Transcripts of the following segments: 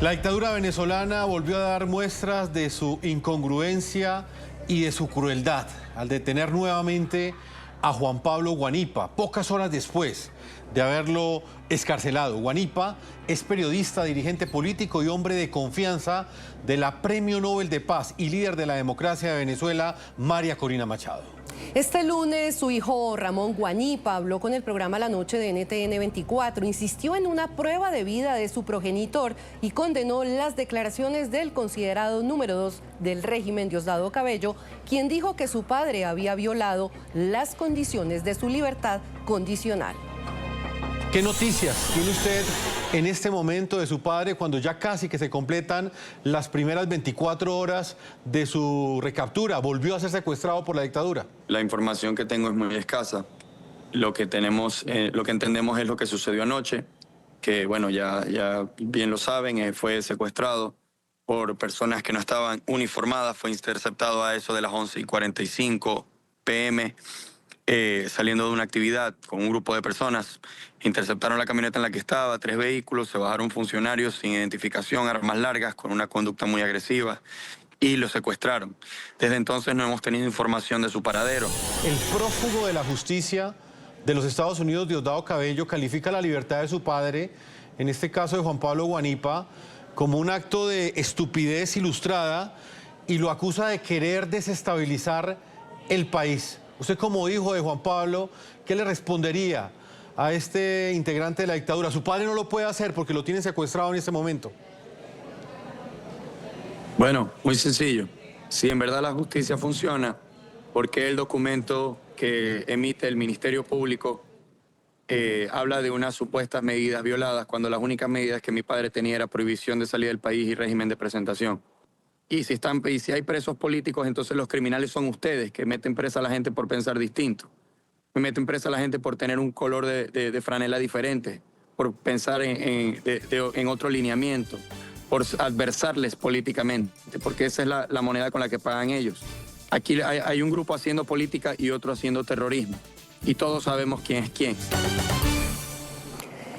La dictadura venezolana volvió a dar muestras de su incongruencia y de su crueldad al detener nuevamente a Juan Pablo Guanipa, pocas horas después de haberlo excarcelado. Guanipa es periodista, dirigente político y hombre de confianza de la Premio Nobel de Paz y líder de la democracia de Venezuela, María Corina Machado. Este lunes, su hijo Ramón Guanipa habló con el programa La Noche de NTN 24, insistió en una prueba de vida de su progenitor y condenó las declaraciones del considerado número 2 del régimen, Diosdado Cabello, quien dijo que su padre había violado las condiciones de su libertad condicional. ¿Qué noticias tiene usted en este momento de su padre cuando ya casi que se completan las primeras 24 horas de su recaptura? Volvió a ser secuestrado por la dictadura. La información que tengo es muy escasa. Lo que entendemos es lo que sucedió anoche, que bueno, ya bien lo saben, fue secuestrado por personas que no estaban uniformadas, fue interceptado a eso de las 11:45 p.m., saliendo de una actividad con un grupo de personas. Interceptaron la camioneta en la que estaba, 3 vehículos, se bajaron funcionarios sin identificación, armas largas, con una conducta muy agresiva, y lo secuestraron. Desde entonces no hemos tenido información de su paradero. El prófugo de la justicia de los Estados Unidos, Diosdado Cabello, califica la libertad de su padre, en este caso de Juan Pablo Guanipa, como un acto de estupidez ilustrada y lo acusa de querer desestabilizar el país. Usted, como hijo de Juan Pablo, ¿qué le respondería a este integrante de la dictadura? Su padre no lo puede hacer porque lo tiene secuestrado en este momento. Bueno, muy sencillo. Si en verdad la justicia funciona, ¿por qué el documento que emite el Ministerio Público habla de unas supuestas medidas violadas cuando las únicas medidas que mi padre tenía era prohibición de salida del país y régimen de presentación? Y si hay presos políticos, entonces los criminales son ustedes, que meten presa a la gente por pensar distinto. Me meten presa a la gente por tener un color de franela diferente, por pensar en otro lineamiento, por adversarles políticamente, porque esa es la moneda con la que pagan ellos. Aquí hay un grupo haciendo política y otro haciendo terrorismo, y todos sabemos quién es quién.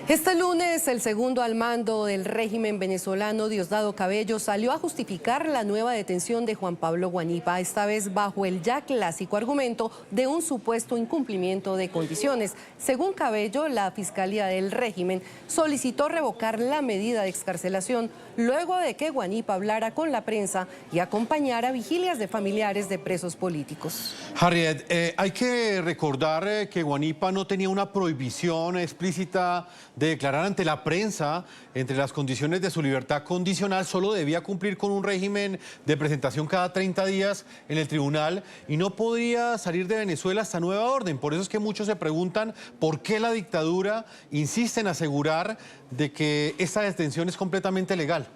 Este lunes, el segundo al mando del régimen venezolano, Diosdado Cabello, salió a justificar la nueva detención de Juan Pablo Guanipa, esta vez bajo el ya clásico argumento de un supuesto incumplimiento de condiciones. Según Cabello, la Fiscalía del régimen solicitó revocar la medida de excarcelación luego de que Guanipa hablara con la prensa y acompañara vigilias de familiares de presos políticos. Harriet, hay que recordar que Guanipa no tenía una prohibición explícita de declarar ante la prensa. Entre las condiciones de su libertad condicional, solo debía cumplir con un régimen de presentación cada 30 días en el tribunal y no podría salir de Venezuela hasta nueva orden. Por eso es que muchos se preguntan por qué la dictadura insiste en asegurar de que esta detención es completamente legal.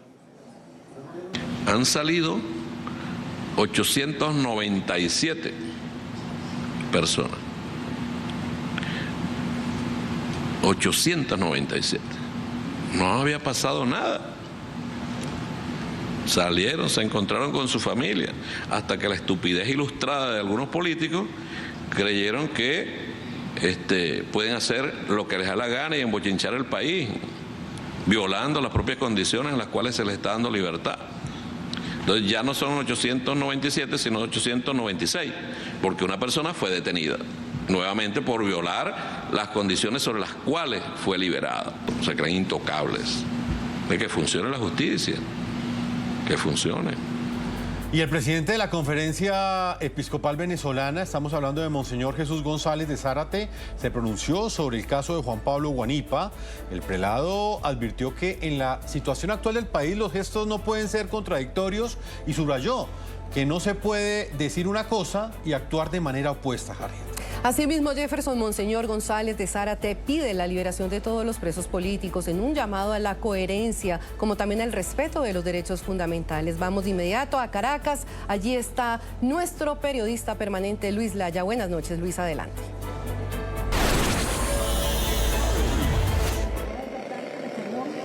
Han salido 897 personas. 897. No había pasado nada. Salieron, se encontraron con su familia, hasta que la estupidez ilustrada de algunos políticos creyeron que pueden hacer lo que les da la gana y embochinchar el país, violando las propias condiciones en las cuales se les está dando libertad. Entonces ya no son 897, sino 896, porque una persona fue detenida nuevamente por violar las condiciones sobre las cuales fue liberada. Se creen intocables. De que funcione la justicia, que funcione. Y el presidente de la Conferencia Episcopal Venezolana, estamos hablando de Monseñor Jesús González de Zárate, se pronunció sobre el caso de Juan Pablo Guanipa. El prelado advirtió que en la situación actual del país los gestos no pueden ser contradictorios y subrayó que no se puede decir una cosa y actuar de manera opuesta, Harriet. Asimismo, Jefferson, Monseñor González de Zárate pide la liberación de todos los presos políticos en un llamado a la coherencia, como también al respeto de los derechos fundamentales. Vamos de inmediato a Caracas. Allí está nuestro periodista permanente, Luis Laya. Buenas noches, Luis, adelante.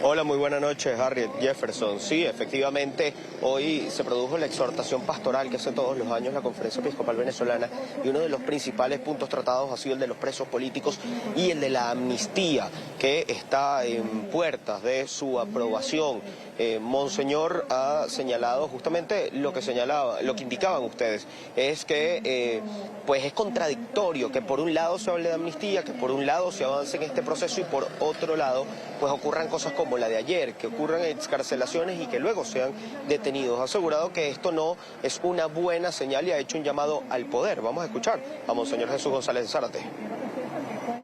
Hola, muy buenas noches, Harriet Jefferson. Sí, efectivamente, hoy se produjo la exhortación pastoral que hace todos los años la Conferencia Episcopal Venezolana, y uno de los principales puntos tratados ha sido el de los presos políticos y el de la amnistía, que está en puertas de su aprobación. Monseñor ha señalado justamente lo que indicaban ustedes, es que pues es contradictorio que por un lado se hable de amnistía, que por un lado se avance en este proceso y por otro lado pues ocurran cosas como la de ayer, que ocurran excarcelaciones y que luego sean detenidos. Ha asegurado que esto no es una buena señal y ha hecho un llamado al poder. Vamos a escuchar a Monseñor Jesús González de Zárate.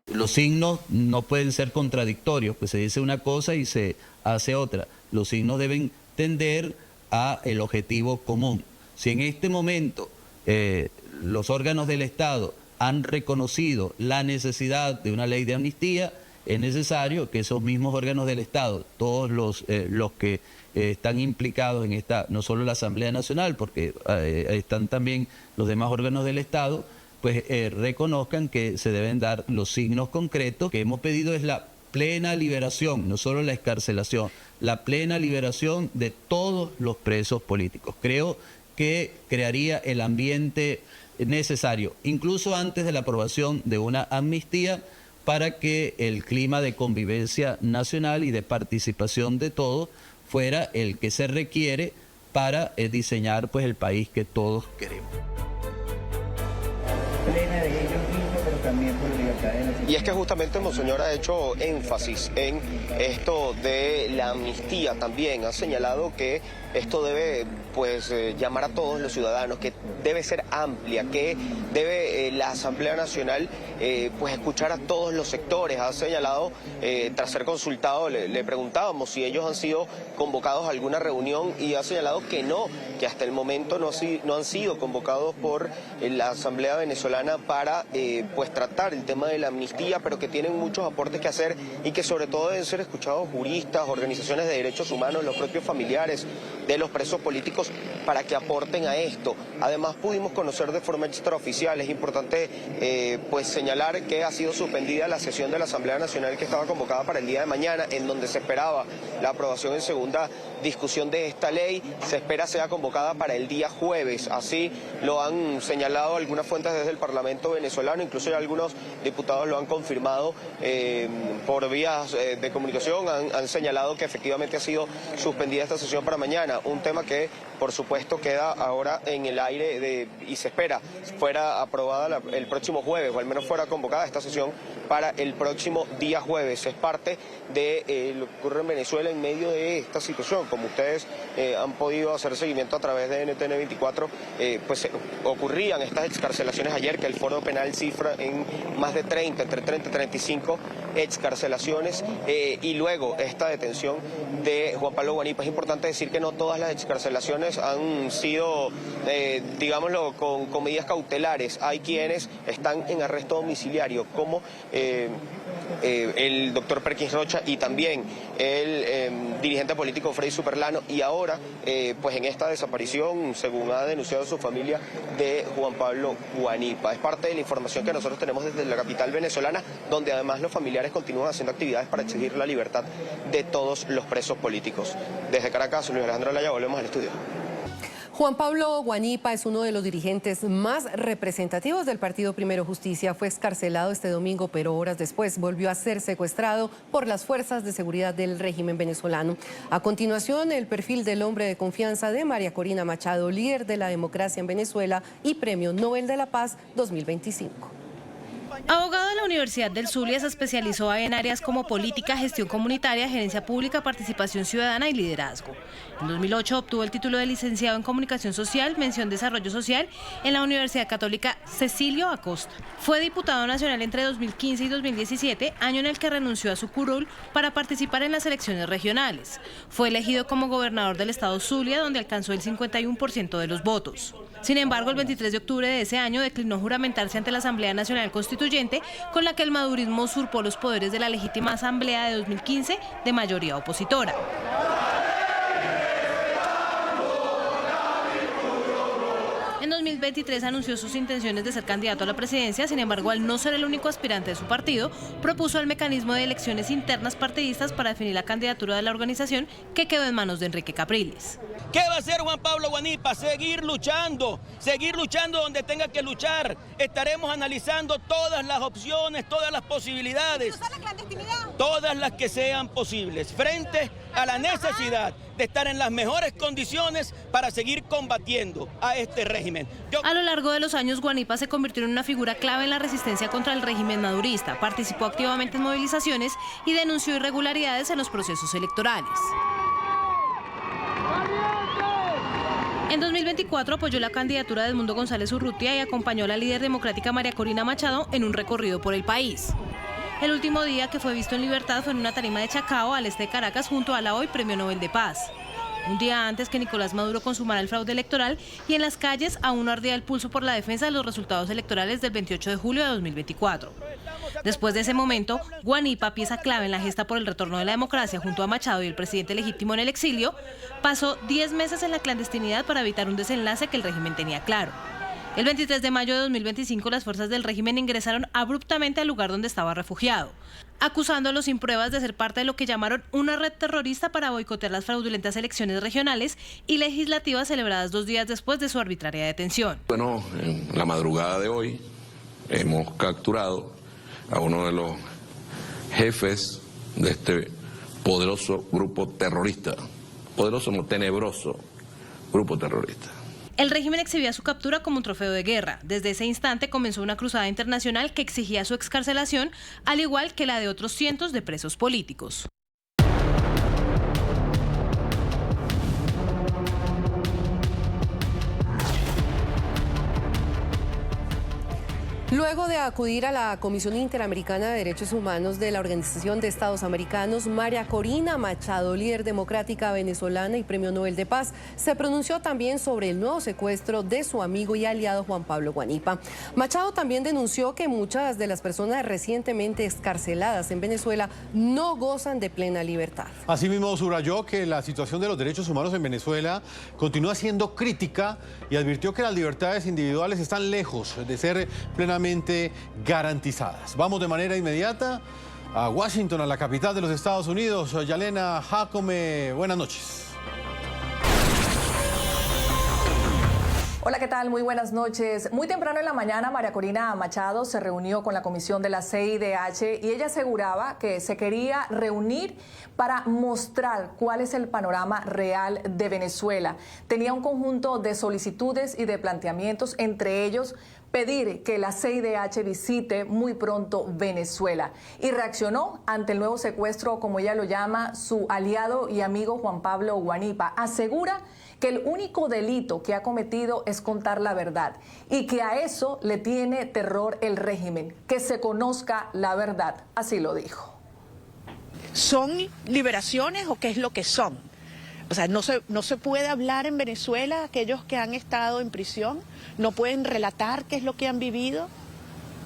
Los signos no pueden ser contradictorios, pues se dice una cosa y se hace otra. Los signos deben tender a el objetivo común. Si en este momento los órganos del Estado han reconocido la necesidad de una ley de amnistía, es necesario que esos mismos órganos del Estado, todos los que están implicados en esta, no solo la Asamblea Nacional, porque están también los demás órganos del Estado, pues reconozcan que se deben dar los signos concretos. Que hemos pedido es la plena liberación, no solo la excarcelación, la plena liberación de todos los presos políticos. Creo que crearía el ambiente necesario, incluso antes de la aprobación de una amnistía, para que el clima de convivencia nacional y de participación de todos fuera el que se requiere para diseñar pues el país que todos queremos. Plena de ellos mismos, pero también por libertad de la sociedad. Y es que justamente Monseñor ha hecho énfasis en esto de la amnistía también. Ha señalado que esto debe pues llamar a todos los ciudadanos, que debe ser amplia, que debe la Asamblea Nacional pues escuchar a todos los sectores. Ha señalado, tras ser consultado, le preguntábamos si ellos han sido convocados a alguna reunión y ha señalado que no, que hasta el momento no han sido convocados por la Asamblea Venezolana para pues tratar el tema de la amnistía, pero que tienen muchos aportes que hacer y que sobre todo deben ser escuchados juristas, organizaciones de derechos humanos, los propios familiares de los presos políticos, para que aporten a esto. Además pudimos conocer de forma extraoficial, es importante pues señalar que ha sido suspendida la sesión de la Asamblea Nacional que estaba convocada para el día de mañana, en donde se esperaba la aprobación en segunda discusión de esta ley. Se espera sea convocada para el día jueves, así lo han señalado algunas fuentes desde el Parlamento venezolano, incluso ya algunos diputados lo han confirmado por vías de comunicación, han señalado que efectivamente ha sido suspendida esta sesión para mañana, un tema que por supuesto queda ahora en el aire y se espera fuera aprobada el próximo jueves, o al menos fuera convocada esta sesión para el próximo día jueves. Es parte de lo que ocurre en Venezuela en medio de esta situación. Como ustedes han podido hacer seguimiento a través de NTN 24, pues ocurrían estas excarcelaciones ayer, que el Foro Penal cifra en más de 30, entre 30 y 35 excarcelaciones, y luego esta detención de Juan Pablo Guanipa. Es importante decir que no todas las excarcelaciones han sido, digámoslo, con medidas cautelares. Hay quienes están en arresto domiciliario, como el doctor Perkins Rocha y también el dirigente político Freddy Superlano, y ahora pues en esta desaparición, según ha denunciado su familia, de Juan Pablo Guanipa. Es parte de la información que nosotros tenemos desde la capital venezolana, donde además los familiares continúan haciendo actividades para exigir la libertad de todos los presos políticos. Desde Caracas, Luis Alejandro Laya, volvemos al estudio. Juan Pablo Guanipa es uno de los dirigentes más representativos del partido Primero Justicia. Fue excarcelado este domingo, pero horas después volvió a ser secuestrado por las fuerzas de seguridad del régimen venezolano. A continuación, el perfil del hombre de confianza de María Corina Machado, líder de la democracia en Venezuela y Premio Nobel de la Paz 2025. Abogado de la Universidad del Zulia, se especializó en áreas como política, gestión comunitaria, gerencia pública, participación ciudadana y liderazgo. En 2008 obtuvo el título de licenciado en Comunicación Social, mención Desarrollo Social, en la Universidad Católica Cecilio Acosta. Fue diputado nacional entre 2015 y 2017, año en el que renunció a su curul para participar en las elecciones regionales. Fue elegido como gobernador del estado Zulia, donde alcanzó el 51% de los votos. Sin embargo, el 23 de octubre de ese año declinó juramentarse ante la Asamblea Nacional Constituyente, con la que el madurismo usurpó los poderes de la legítima Asamblea de 2015 de mayoría opositora. En 2023 anunció sus intenciones de ser candidato a la presidencia, sin embargo, al no ser el único aspirante de su partido, propuso el mecanismo de elecciones internas partidistas para definir la candidatura de la organización, que quedó en manos de Enrique Capriles. ¿Qué va a hacer Juan Pablo Guanipa? Seguir luchando donde tenga que luchar. Estaremos analizando todas las opciones, todas las posibilidades, todas las que sean posibles, frente a la necesidad de estar en las mejores condiciones para seguir combatiendo a este régimen. A lo largo de los años, Guanipa se convirtió en una figura clave en la resistencia contra el régimen madurista, participó activamente en movilizaciones y denunció irregularidades en los procesos electorales. En 2024 apoyó la candidatura de Edmundo González Urrutia y acompañó a la líder democrática María Corina Machado en un recorrido por el país. El último día que fue visto en libertad fue en una tarima de Chacao, al este de Caracas, junto a la hoy Premio Nobel de Paz. Un día antes que Nicolás Maduro consumara el fraude electoral, y en las calles aún no ardía el pulso por la defensa de los resultados electorales del 28 de julio de 2024. Después de ese momento, Guanipa, pieza clave en la gesta por el retorno de la democracia junto a Machado y el presidente legítimo en el exilio, pasó 10 meses en la clandestinidad para evitar un desenlace que el régimen tenía claro. El 23 de mayo de 2025, las fuerzas del régimen ingresaron abruptamente al lugar donde estaba refugiado, acusándolo sin pruebas de ser parte de lo que llamaron una red terrorista para boicotear las fraudulentas elecciones regionales y legislativas celebradas 2 días después de su arbitraria detención. Bueno, en la madrugada de hoy hemos capturado a uno de los jefes de este poderoso grupo terrorista, poderoso no, tenebroso grupo terrorista. El régimen exhibía su captura como un trofeo de guerra. Desde ese instante comenzó una cruzada internacional que exigía su excarcelación, al igual que la de otros cientos de presos políticos. Luego de acudir a la Comisión Interamericana de Derechos Humanos de la Organización de Estados Americanos, María Corina Machado, líder democrática venezolana y Premio Nobel de Paz, se pronunció también sobre el nuevo secuestro de su amigo y aliado Juan Pablo Guanipa. Machado también denunció que muchas de las personas recientemente excarceladas en Venezuela no gozan de plena libertad. Asimismo, subrayó que la situación de los derechos humanos en Venezuela continúa siendo crítica y advirtió que las libertades individuales están lejos de ser plenamente garantizadas. Vamos de manera inmediata a Washington, a la capital de los Estados Unidos. Yalena Jacome, buenas noches. Hola, ¿qué tal? Muy buenas noches. Muy temprano en la mañana, María Corina Machado se reunió con la comisión de la CIDH y ella aseguraba que se quería reunir para mostrar cuál es el panorama real de Venezuela. Tenía un conjunto de solicitudes y de planteamientos, entre ellos pedir que la CIDH visite muy pronto Venezuela, y reaccionó ante el nuevo secuestro, como ella lo llama, su aliado y amigo Juan Pablo Guanipa. Asegura que el único delito que ha cometido es contar la verdad y que a eso le tiene terror el régimen, que se conozca la verdad. Así lo dijo. ¿Son liberaciones o qué es lo que son? O sea, no se puede hablar en Venezuela, aquellos que han estado en prisión, no pueden relatar qué es lo que han vivido,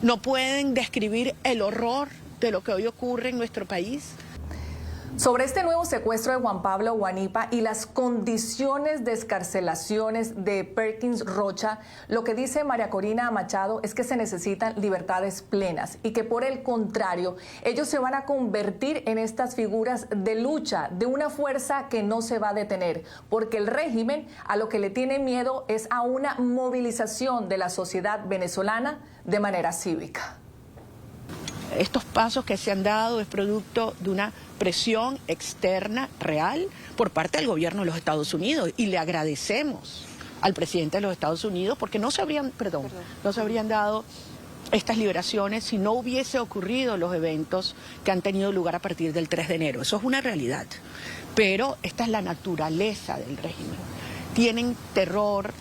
no pueden describir el horror de lo que hoy ocurre en nuestro país. Sobre este nuevo secuestro de Juan Pablo Guanipa y las condiciones de excarcelaciones de Perkins Rocha, lo que dice María Corina Machado es que se necesitan libertades plenas y que, por el contrario, ellos se van a convertir en estas figuras de lucha, de una fuerza que no se va a detener, porque el régimen a lo que le tiene miedo es a una movilización de la sociedad venezolana de manera cívica. Estos pasos que se han dado es producto de una presión externa real por parte del gobierno de los Estados Unidos, y le agradecemos al presidente de los Estados Unidos porque no se habrían dado estas liberaciones si no hubiese ocurrido los eventos que han tenido lugar a partir del 3 de enero. Eso es una realidad, pero esta es la naturaleza del régimen. Tienen terror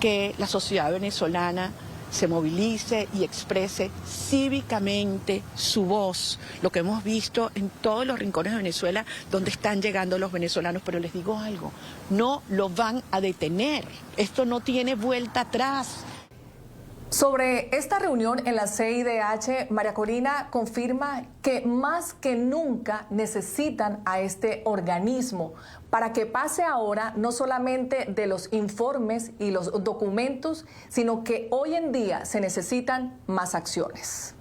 que la sociedad venezolana se movilice y exprese cívicamente su voz, lo que hemos visto en todos los rincones de Venezuela donde están llegando los venezolanos. Pero les digo algo, no lo van a detener, esto no tiene vuelta atrás. Sobre esta reunión en la CIDH, María Corina confirma que más que nunca necesitan a este organismo para que pase ahora no solamente de los informes y los documentos, sino que hoy en día se necesitan más acciones.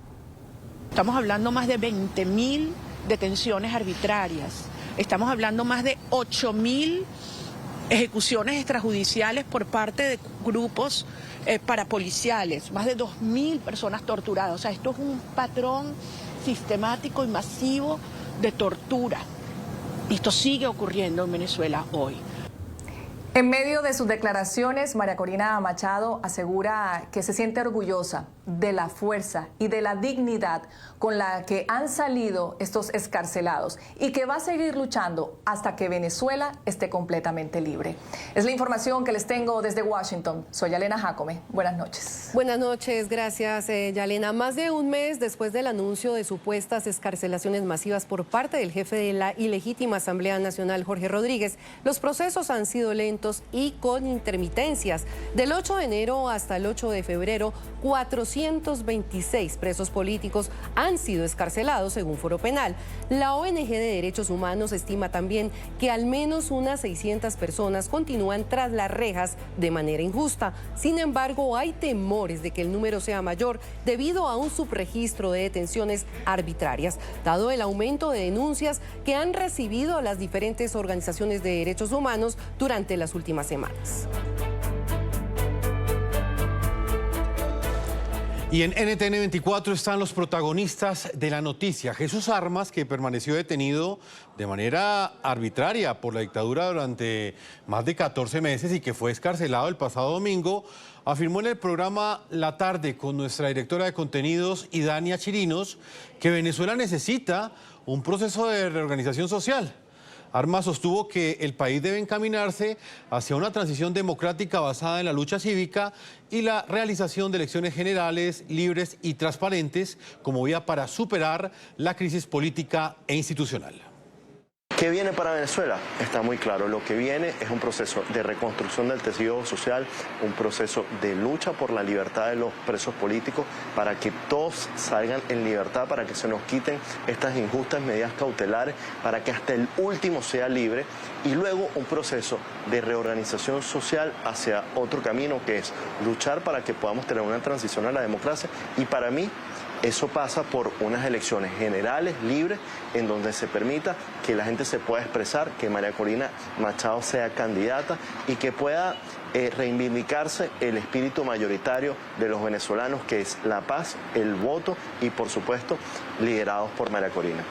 Estamos hablando más de 20.000 detenciones arbitrarias, estamos hablando más de 8.000 ejecuciones extrajudiciales por parte de grupos parapoliciales, más de 2.000 personas torturadas. O sea, esto es un patrón sistemático y masivo de tortura. Y esto sigue ocurriendo en Venezuela hoy. En medio de sus declaraciones, María Corina Machado asegura que se siente orgullosa de la fuerza y de la dignidad con la que han salido estos excarcelados y que va a seguir luchando hasta que Venezuela esté completamente libre. Es la información que les tengo desde Washington. Soy Yalena Jacome. Buenas noches. Buenas noches, gracias Yalena. Más de un mes después del anuncio de supuestas excarcelaciones masivas por parte del jefe de la ilegítima Asamblea Nacional, Jorge Rodríguez, los procesos han sido lentos y con intermitencias. Del 8 de enero hasta el 8 de febrero, 426 presos políticos han sido excarcelados según Foro Penal. La ONG de Derechos Humanos estima también que al menos unas 600 personas continúan tras las rejas de manera injusta. Sin embargo, hay temores de que el número sea mayor debido a un subregistro de detenciones arbitrarias, dado el aumento de denuncias que han recibido las diferentes organizaciones de derechos humanos durante las últimas semanas. Y en NTN 24 están los protagonistas de la noticia. Jesús Armas, que permaneció detenido de manera arbitraria por la dictadura durante más de 14 meses y que fue excarcelado el pasado domingo, afirmó en el programa La Tarde con nuestra directora de contenidos, Idania Chirinos, que Venezuela necesita un proceso de reorganización social. Armas sostuvo que el país debe encaminarse hacia una transición democrática basada en la lucha cívica y la realización de elecciones generales, libres y transparentes como vía para superar la crisis política e institucional. ¿Qué viene para Venezuela? Está muy claro. Lo que viene es un proceso de reconstrucción del tejido social, un proceso de lucha por la libertad de los presos políticos, para que todos salgan en libertad, para que se nos quiten estas injustas medidas cautelares, para que hasta el último sea libre, y luego un proceso de reorganización social hacia otro camino, que es luchar para que podamos tener una transición a la democracia. Y para mí, eso pasa por unas elecciones generales, libres, en donde se permita que la gente se pueda expresar, que María Corina Machado sea candidata y que pueda reivindicarse el espíritu mayoritario de los venezolanos, que es la paz, el voto y, por supuesto, liderados por María Corina.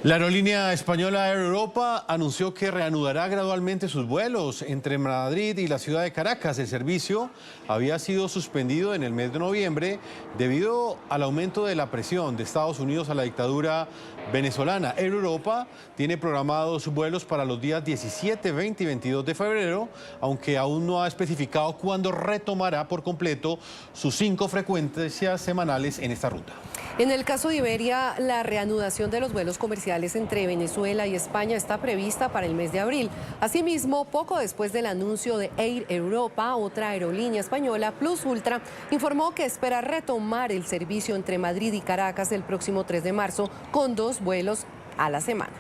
La aerolínea española Air Europa anunció que reanudará gradualmente sus vuelos entre Madrid y la ciudad de Caracas. El servicio había sido suspendido en el mes de noviembre debido al aumento de la presión de Estados Unidos a la dictadura venezolana. Air Europa tiene programados vuelos para los días 17, 20 y 22 de febrero, aunque aún no ha especificado cuándo retomará por completo sus 5 frecuencias semanales en esta ruta. En el caso de Iberia, la reanudación de los vuelos comerciales entre Venezuela y España está prevista para el mes de abril. Asimismo, poco después del anuncio de Air Europa, otra aerolínea española, Plus Ultra, informó que espera retomar el servicio entre Madrid y Caracas el próximo 3 de marzo con 2 vuelos a la semana.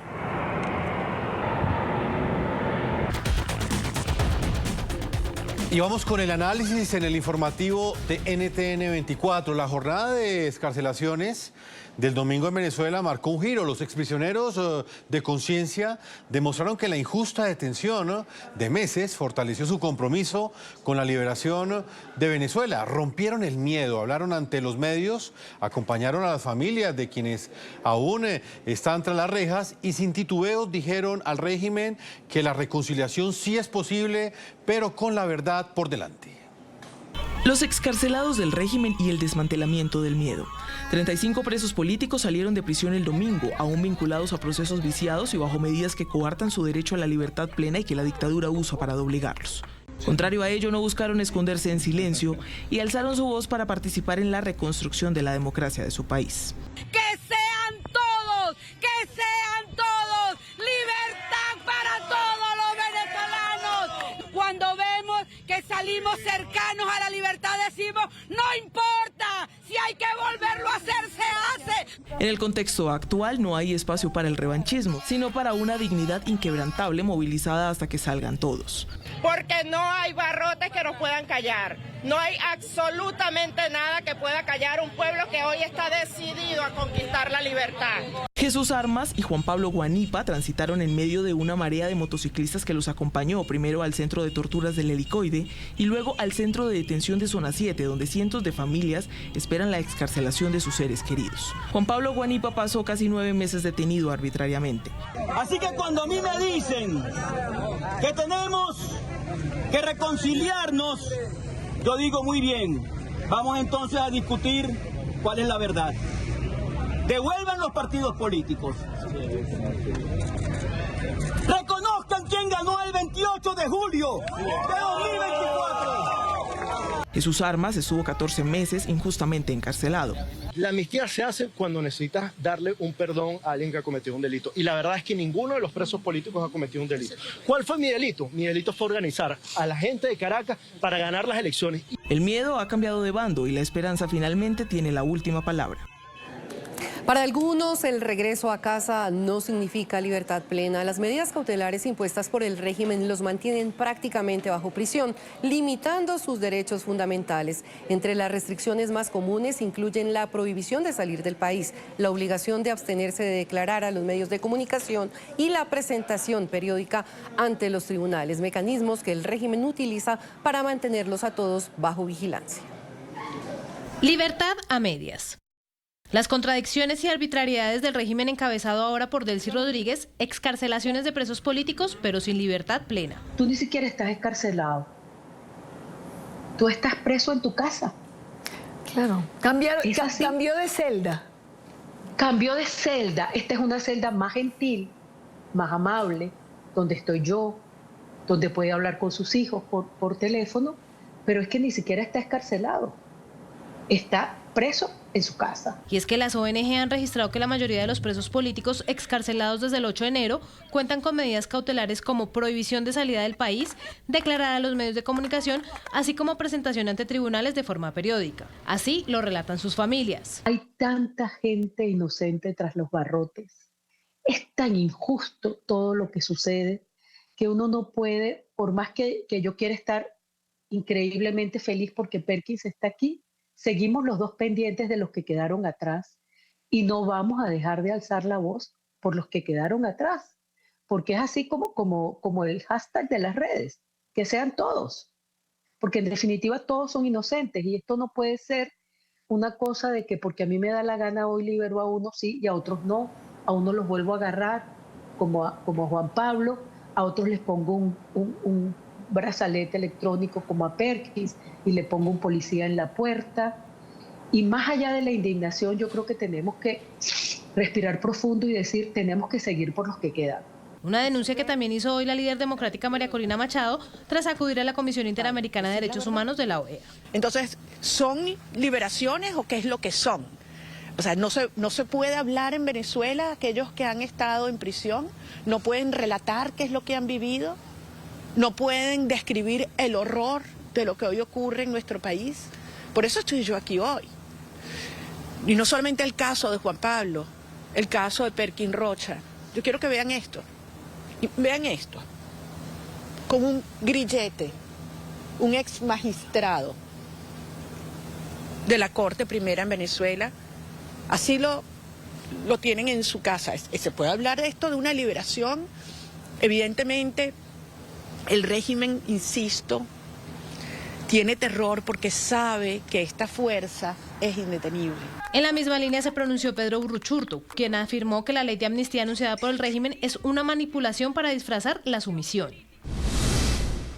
Y vamos con el análisis en el informativo de NTN 24. La jornada de excarcelaciones del domingo en Venezuela marcó un giro. Los exprisioneros de conciencia demostraron que la injusta detención de meses fortaleció su compromiso con la liberación de Venezuela. Rompieron el miedo, hablaron ante los medios, acompañaron a las familias de quienes aún están tras las rejas y sin titubeos dijeron al régimen que la reconciliación sí es posible, pero con la verdad por delante. Los excarcelados del régimen y el desmantelamiento del miedo. 35 presos políticos salieron de prisión el domingo, aún vinculados a procesos viciados y bajo medidas que coartan su derecho a la libertad plena y que la dictadura usa para doblegarlos. Contrario a ello, no buscaron esconderse en silencio y alzaron su voz para participar en la reconstrucción de la democracia de su país. ¡Que sean todos! ¡Que sean todos! ¡Libertad para todos los venezolanos! Cuando vemos que salimos decimos, no importa, si hay que volverlo a hacer, se hace. En el contexto actual no hay espacio para el revanchismo, sino para una dignidad inquebrantable movilizada hasta que salgan todos. Porque no hay barrotes que nos puedan callar. No hay absolutamente nada que pueda callar un pueblo que hoy está decidido a conquistar la libertad. Jesús Armas y Juan Pablo Guanipa transitaron en medio de una marea de motociclistas que los acompañó primero al centro de torturas del Helicoide y luego al centro de detención de Zona 7, donde cientos de familias esperan la excarcelación de sus seres queridos. Juan Pablo Guanipa pasó casi 9 meses detenido arbitrariamente. Así que cuando a mí me dicen que tenemos que reconciliarnos, yo digo muy bien, vamos entonces a discutir cuál es la verdad. Devuelvan los partidos políticos. Reconozcan quién ganó el 28 de julio de 2024. Jesús Armas estuvo 14 meses injustamente encarcelado. La amnistía se hace cuando necesitas darle un perdón a alguien que ha cometido un delito. Y la verdad es que ninguno de los presos políticos ha cometido un delito. ¿Cuál fue mi delito? Mi delito fue organizar a la gente de Caracas para ganar las elecciones. El miedo ha cambiado de bando y la esperanza finalmente tiene la última palabra. Para algunos, el regreso a casa no significa libertad plena. Las medidas cautelares impuestas por el régimen los mantienen prácticamente bajo prisión, limitando sus derechos fundamentales. Entre las restricciones más comunes incluyen la prohibición de salir del país, la obligación de abstenerse de declarar a los medios de comunicación y la presentación periódica ante los tribunales, mecanismos que el régimen utiliza para mantenerlos a todos bajo vigilancia. Libertad a medias. Las contradicciones y arbitrariedades del régimen encabezado ahora por Delcy Rodríguez, excarcelaciones de presos políticos, pero sin libertad plena. Tú ni siquiera estás excarcelado. Tú estás preso en tu casa. Claro. Cambió de celda. Cambió de celda. Esta es una celda más gentil, más amable, donde estoy yo, donde puede hablar con sus hijos por teléfono, pero es que ni siquiera está excarcelado. Está preso en su casa. Y es que las ONG han registrado que la mayoría de los presos políticos excarcelados desde el 8 de enero cuentan con medidas cautelares como prohibición de salida del país, declarar a los medios de comunicación, así como presentación ante tribunales de forma periódica. Así lo relatan sus familias. Hay tanta gente inocente tras los barrotes. Es tan injusto todo lo que sucede que uno no puede, por más que yo quiera estar increíblemente feliz porque Perkins está aquí, seguimos los dos pendientes de los que quedaron atrás y no vamos a dejar de alzar la voz por los que quedaron atrás, porque es así como el hashtag de las redes, que sean todos, porque en definitiva todos son inocentes y esto no puede ser una cosa de que porque a mí me da la gana hoy libero a unos sí y a otros no, a unos los vuelvo a agarrar como a Juan Pablo, a otros les pongo un brazalete electrónico como a Perkins y le pongo un policía en la puerta. Y más allá de la indignación, yo creo que tenemos que respirar profundo y decir, tenemos que seguir por los que quedan. Una denuncia que también hizo hoy la líder democrática María Corina Machado tras acudir a la Comisión Interamericana de Derechos Humanos de la OEA. Entonces, ¿son liberaciones o qué es lo que son? O sea, no se puede hablar en Venezuela, aquellos que han estado en prisión, no pueden relatar qué es lo que han vivido. No pueden describir el horror de lo que hoy ocurre en nuestro país. Por eso estoy yo aquí hoy. Y no solamente el caso de Juan Pablo, el caso de Perkins Rocha. Yo quiero que vean esto. Vean esto. Con un grillete, un ex magistrado de la Corte Primera en Venezuela, así lo tienen en su casa. ¿Se puede hablar de esto, de una liberación? Evidentemente, el régimen, insisto, tiene terror porque sabe que esta fuerza es indetenible. En la misma línea se pronunció Pedro Burruchurtu, quien afirmó que la ley de amnistía anunciada por el régimen es una manipulación para disfrazar la sumisión.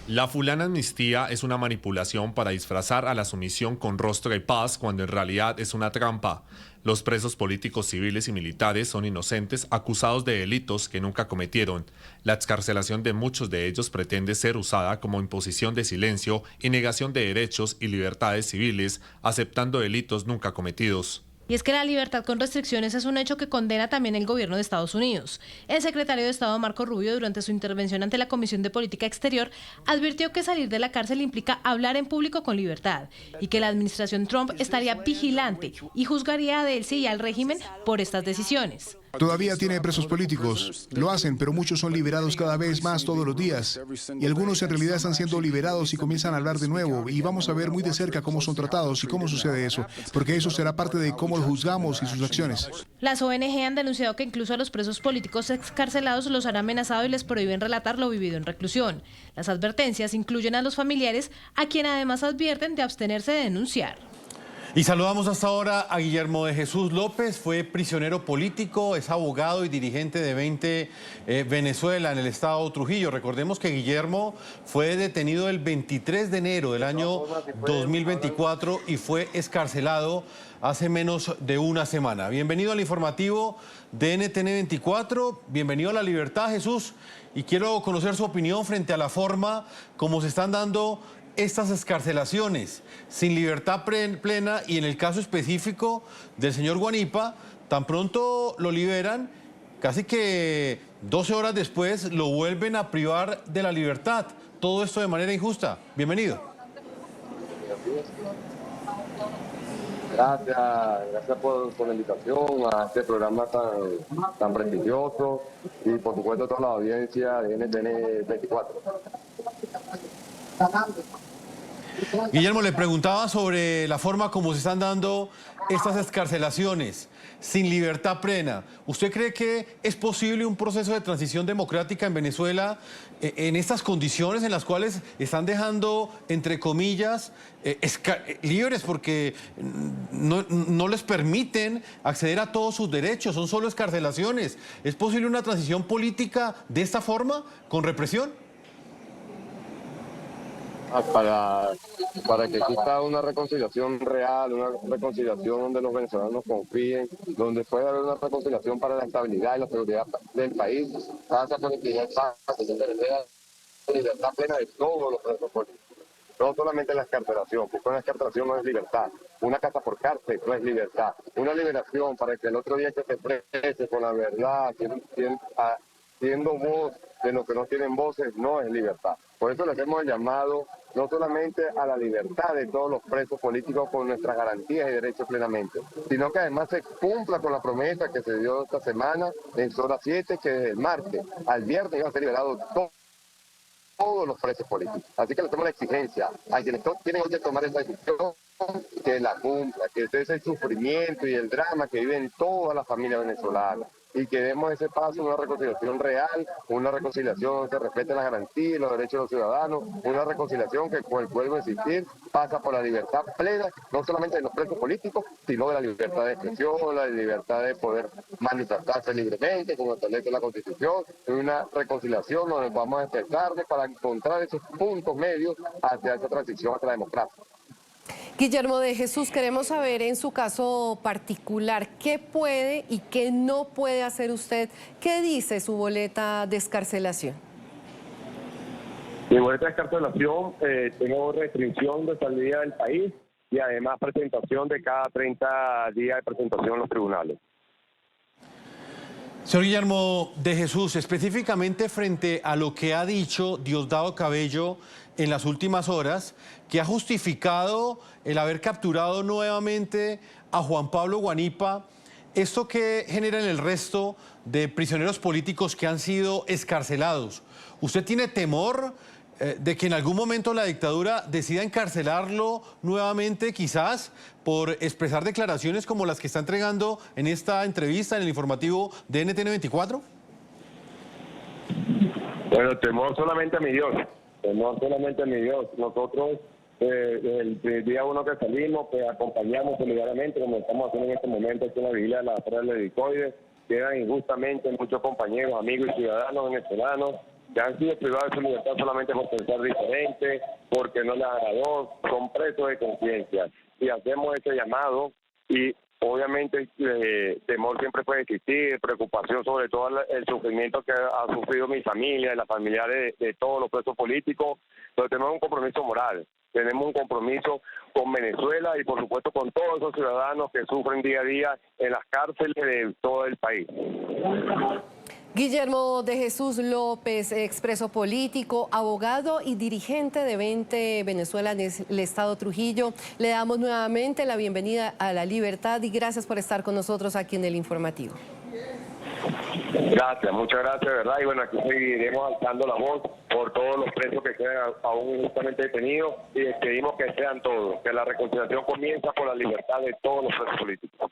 La fulana amnistía es una manipulación para disfrazar a la sumisión con rostro de paz cuando en realidad es una trampa. Los presos políticos civiles y militares son inocentes acusados de delitos que nunca cometieron. La excarcelación de muchos de ellos pretende ser usada como imposición de silencio y negación de derechos y libertades civiles, aceptando delitos nunca cometidos. Y es que la libertad con restricciones es un hecho que condena también el gobierno de Estados Unidos. El secretario de Estado Marco Rubio, durante su intervención ante la Comisión de Política Exterior, advirtió que salir de la cárcel implica hablar en público con libertad y que la administración Trump estaría vigilante y juzgaría a Delcy y al régimen por estas decisiones. Todavía tiene presos políticos, lo hacen, pero muchos son liberados cada vez más todos los días. Y algunos en realidad están siendo liberados y comienzan a hablar de nuevo. Y vamos a ver muy de cerca cómo son tratados y cómo sucede eso, porque eso será parte de cómo los juzgamos y sus acciones. Las ONG han denunciado que incluso a los presos políticos excarcelados los han amenazado y les prohíben relatar lo vivido en reclusión. Las advertencias incluyen a los familiares, a quien además advierten de abstenerse de denunciar. Y saludamos hasta ahora a Guillermo de Jesús López, fue prisionero político, es abogado y dirigente de 20 Venezuela en el estado Trujillo. Recordemos que Guillermo fue detenido el 23 de enero del año 2024 y fue excarcelado hace menos de una semana. Bienvenido al informativo de NTN 24, bienvenido a La Libertad, Jesús, y quiero conocer su opinión frente a la forma como se están dando estas excarcelaciones sin libertad plena y en el caso específico del señor Guanipa, tan pronto lo liberan, casi que 12 horas después lo vuelven a privar de la libertad. Todo esto de manera injusta. Bienvenido. Gracias por la invitación a este programa tan prestigioso y por supuesto toda la audiencia de NTN 24. Guillermo, le preguntaba sobre la forma como se están dando estas excarcelaciones sin libertad plena. ¿Usted cree que es posible un proceso de transición democrática en Venezuela en estas condiciones en las cuales están dejando, entre comillas, libres porque no les permiten acceder a todos sus derechos, son solo excarcelaciones? ¿Es posible una transición política de esta forma, con represión? Para que exista una reconciliación real, una reconciliación donde los venezolanos confíen, donde pueda haber una reconciliación para la estabilidad y la seguridad del país, pasa por que ya se libertad plena de todos los presos políticos. No solamente la excarcelación, porque una excarcelación no es libertad. Una casa por cárcel no es libertad. Una liberación para que el otro día que se exprese con la verdad, siendo voz de los que no tienen voces, no es libertad. Por eso le hacemos el llamado no solamente a la libertad de todos los presos políticos con nuestras garantías y derechos plenamente, sino que además se cumpla con la promesa que se dio esta semana en Zona 7, que desde el martes al viernes iban a ser liberados todos los presos políticos. Así que le hacemos la exigencia a quienes tienen que tomar esa decisión, que la cumpla, que ese sufrimiento y el drama que viven todas las familias venezolanas, y que demos ese paso, una reconciliación real, una reconciliación que respete las garantías y los derechos de los ciudadanos, una reconciliación que, vuelvo a insistir, pasa por la libertad plena, no solamente de los presos políticos, sino de la libertad de expresión, la libertad de poder manifestarse libremente, como establece la Constitución, y una reconciliación donde vamos a expresarnos para encontrar esos puntos medios hacia esa transición hacia la democracia. Guillermo de Jesús, queremos saber en su caso particular qué puede y qué no puede hacer usted. ¿Qué dice su boleta de excarcelación? Mi boleta de excarcelación, tengo restricción de salida del país y además presentación de cada 30 días de presentación en los tribunales. Señor Guillermo de Jesús, específicamente frente a lo que ha dicho Diosdado Cabello en las últimas horas, que ha justificado el haber capturado nuevamente a Juan Pablo Guanipa, ¿esto qué genera en el resto de prisioneros políticos que han sido excarcelados? ¿Usted tiene temor de que en algún momento la dictadura decida encarcelarlo nuevamente, quizás por expresar declaraciones como las que está entregando en esta entrevista en el informativo de NTN 24? Bueno, temor solamente a mi Dios, temor solamente a mi Dios. Nosotros, desde el día uno que salimos, pues acompañamos solidariamente, como estamos haciendo en este momento, aquí en la vigilia de la Torre del Helicoide. Quedan injustamente muchos compañeros, amigos y ciudadanos venezolanos que han sido privados de su libertad solamente por pensar diferente, porque no les agradó, son presos de conciencia. Y hacemos este llamado y Obviamente temor siempre puede existir, preocupación sobre todo el sufrimiento que ha sufrido mi familia y la familia de todos los presos políticos, pero tenemos un compromiso moral, tenemos un compromiso con Venezuela y por supuesto con todos esos ciudadanos que sufren día a día en las cárceles de todo el país. Guillermo de Jesús López, expreso político, abogado y dirigente de 20 Venezuela en el estado Trujillo. Le damos nuevamente la bienvenida a La Libertad y gracias por estar con nosotros aquí en el informativo. Gracias, muchas gracias, de verdad. Y bueno, aquí seguiremos alzando la voz por todos los presos que quedan aún injustamente detenidos y pedimos que sean todos, que la reconciliación comienza por la libertad de todos los presos políticos.